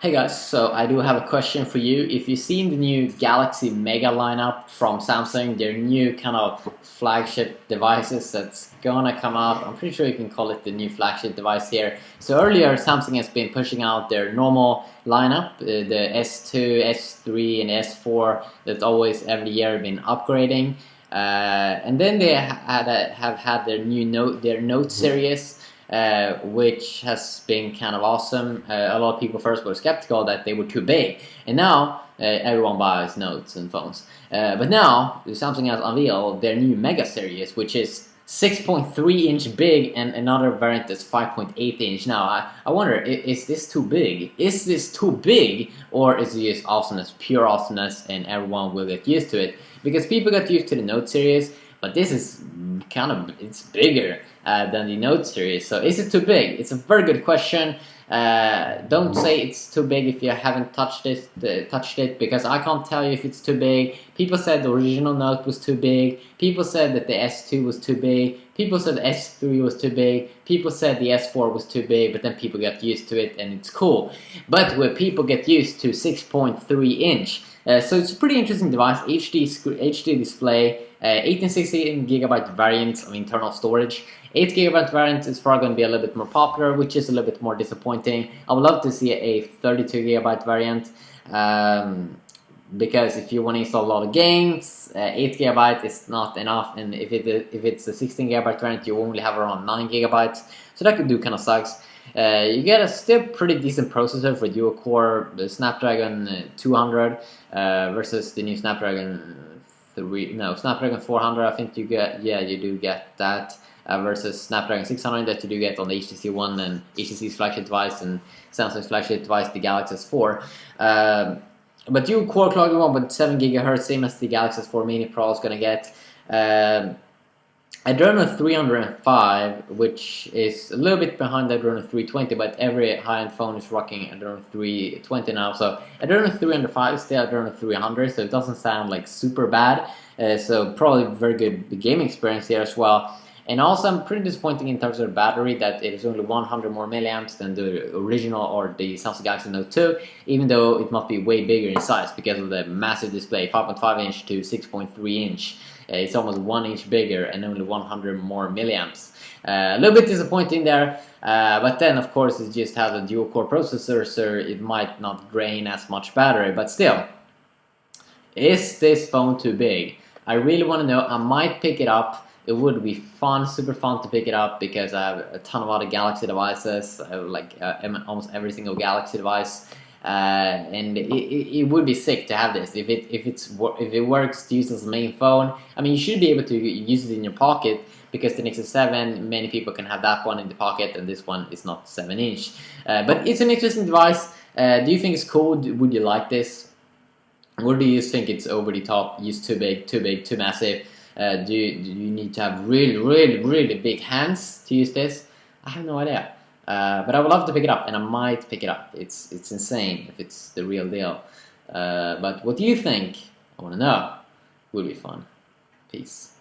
Hey guys, so I do have a question for you. If you've seen the new Galaxy Mega lineup from Samsung, their new kind of flagship devices that's gonna come out, I'm pretty sure you can call it the new flagship device here. So earlier, Samsung has been pushing out their normal lineup, the S2, S3, and S4 that's always every year been upgrading. And then they have had their new Note series which has been kind of awesome. A lot of people first were skeptical that they were too big, and now everyone buys notes and phones. But now Samsung has unveiled their new Mega series, which is 6.3-inch big, and another variant is 5.8-inch. Now, I wonder, is this too big? Is this too big, or is it just awesomeness, pure awesomeness, and everyone will get used to it? Because people got used to the Note series, but this is it's bigger than the Note series. So is it too big? It's a very good question. Don't say it's too big if you haven't touched it, because I can't tell you if it's too big. People said the original Note was too big. People said that the S2 was too big. People said the S3 was too big. People said the S4 was too big, but then people got used to it and it's cool. But when people get used to 6.3-inch, so it's a pretty interesting device. HD display, 1816GB variant of internal storage. 8GB variant is probably going to be a little bit more popular, which is a little bit more disappointing. I would love to see a 32GB variant, because if you want to install a lot of games, 8GB is not enough, and if it's a 16GB variant, you only have around 9GB, so that could do kind of sucks. You get a still pretty decent processor for dual-core, the Snapdragon 200 versus the new Snapdragon 400. I think you get, yeah, you do get that. Versus Snapdragon 600 that you do get on the HTC One and HTC's flagship device and Samsung's flagship device, the Galaxy S4. But dual-core clock 1.7 GHz, same as the Galaxy S4 Mini Pro is going to get. Adreno 305, which is a little bit behind the Adreno 320, but every high-end phone is rocking Adreno 320 now. So Adreno 305 is still Adreno 300, so it doesn't sound like super bad. So probably very good gaming experience here as well. And also, I'm pretty disappointed in terms of the battery that it is only 100 more milliamps than the original or the Samsung Galaxy Note 2, even though it must be way bigger in size because of the massive display, 5.5-inch to 6.3-inch. It's almost 1 inch bigger and only 100 more milliamps. A little bit disappointing there, but then of course it just has a dual-core processor, so it might not drain as much battery. But still, is this phone too big? I really want to know. I might pick it up. It would be fun, super fun to pick it up because I have a ton of other Galaxy devices. I have almost every single Galaxy device, and it would be sick to have this. If it works to use as a main phone, I mean, you should be able to use it in your pocket because the Nexus 7, many people can have that one in the pocket, and this one is not 7-inch. But it's an interesting device. Do you think it's cool? Would you like this? Or do you think it's over the top, just too big, too massive? Do you need to have really big hands to use this? I have no idea. But I would love to pick it up, and I might pick it up. It's insane if it's the real deal. But what do you think? I want to know. Will be fun. Peace.